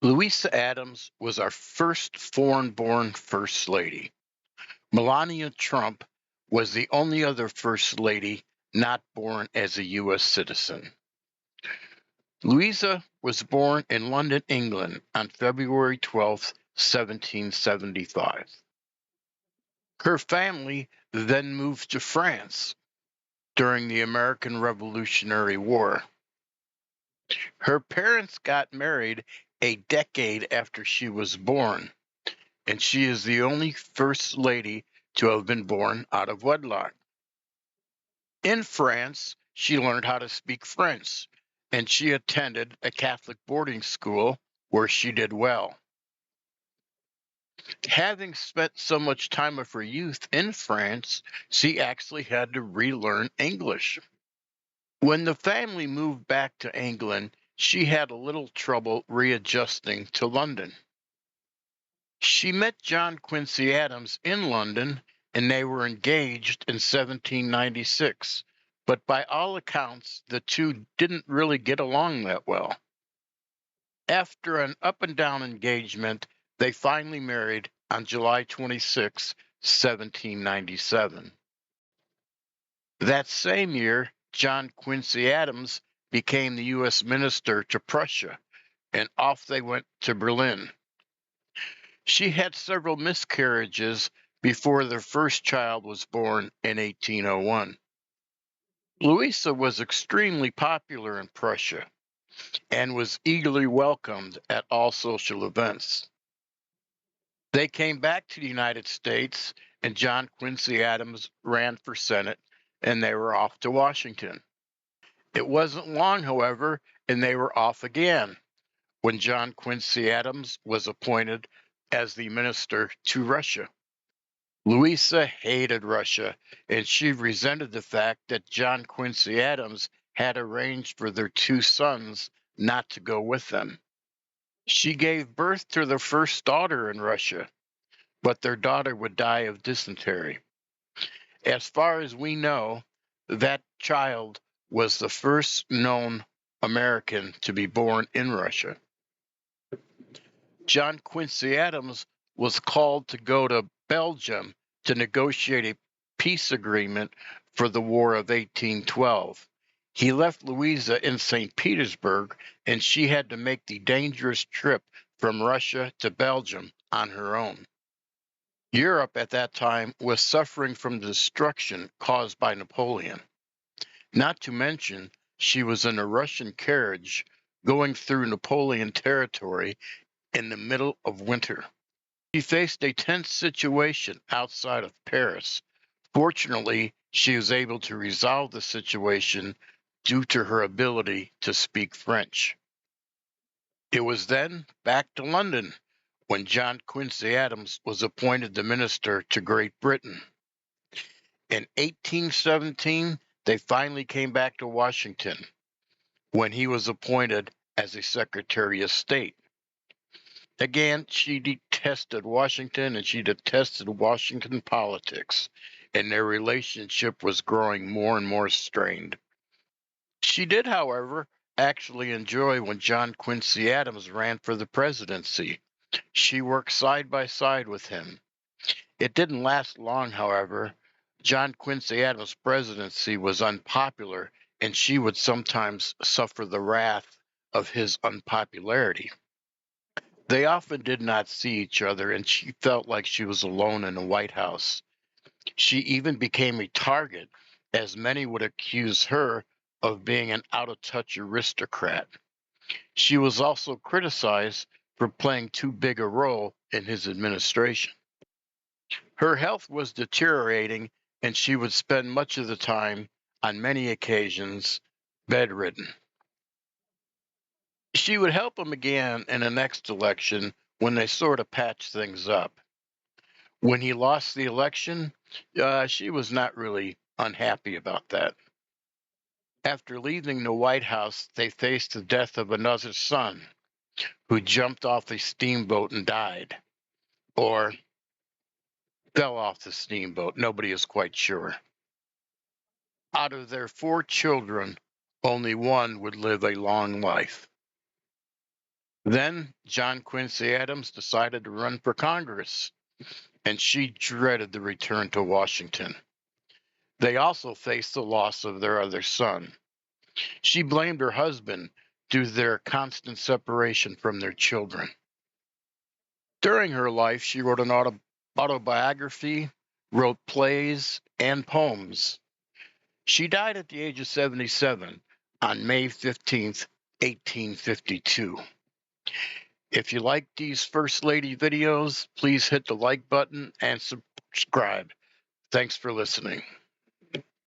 Louisa Adams was our first foreign-born First Lady. Melania Trump was the only other First Lady not born as a U.S. citizen. Louisa was born in London, England on February 12, 1775. Her family then moved to France during the American Revolutionary War. Her parents got married a decade after she was born, and she is the only First Lady to have been born out of wedlock. In France, she learned how to speak French, and she attended a Catholic boarding school where she did well. Having spent so much time of her youth in France, she actually had to relearn English. When the family moved back to England, she had a little trouble readjusting to London. She met John Quincy Adams in London, and they were engaged in 1796, but by all accounts, the two didn't really get along that well. After an up-and-down engagement, they finally married on July 26, 1797. That same year, John Quincy Adams became the U.S. minister to Prussia, and off they went to Berlin. She had several miscarriages before their first child was born in 1801. Louisa was extremely popular in Prussia and was eagerly welcomed at all social events. They came back to the United States, and John Quincy Adams ran for Senate, and they were off to Washington. It wasn't long, however, and they were off again when John Quincy Adams was appointed as the minister to Russia. Louisa hated Russia, and she resented the fact that John Quincy Adams had arranged for their two sons not to go with them. She gave birth to their first daughter in Russia, but their daughter would die of dysentery. As far as we know, that child was the first known American to be born in Russia. John Quincy Adams was called to go to Belgium to negotiate a peace agreement for the War of 1812. He left Louisa in St. Petersburg, and she had to make the dangerous trip from Russia to Belgium on her own. Europe at that time was suffering from the destruction caused by Napoleon. Not to mention, she was in a Russian carriage going through Napoleon territory in the middle of winter. She faced a tense situation outside of Paris. Fortunately, she was able to resolve the situation due to her ability to speak French. It was then back to London when John Quincy Adams was appointed the minister to Great Britain. In 1817, they finally came back to Washington when he was appointed as a Secretary of State. Again, she detested Washington and she detested Washington politics, and their relationship was growing more and more strained. She did, however, actually enjoy when John Quincy Adams ran for the presidency. She worked side by side with him. It didn't last long, however. John Quincy Adams' presidency was unpopular, and she would sometimes suffer the wrath of his unpopularity. They often did not see each other, and she felt like she was alone in the White House. She even became a target, as many would accuse her of being an out-of-touch aristocrat. She was also criticized for playing too big a role in his administration. Her health was deteriorating, and she would spend much of the time, on many occasions, bedridden. She would help him again in the next election when they sort of patched things up. When he lost the election, she was not really unhappy about that. After leaving the White House, they faced the death of another son who jumped off a steamboat and died, or fell off the steamboat. Nobody is quite sure. Out of their four children, only one would live a long life. Then John Quincy Adams decided to run for Congress, and she dreaded the return to Washington. They also faced the loss of their other son. She blamed her husband due to their constant separation from their children. During her life, she wrote an autobiography, wrote plays, and poems. She died at the age of 77 on May 15th, 1852. If you like these First Lady videos, please hit the like button and subscribe. Thanks for listening.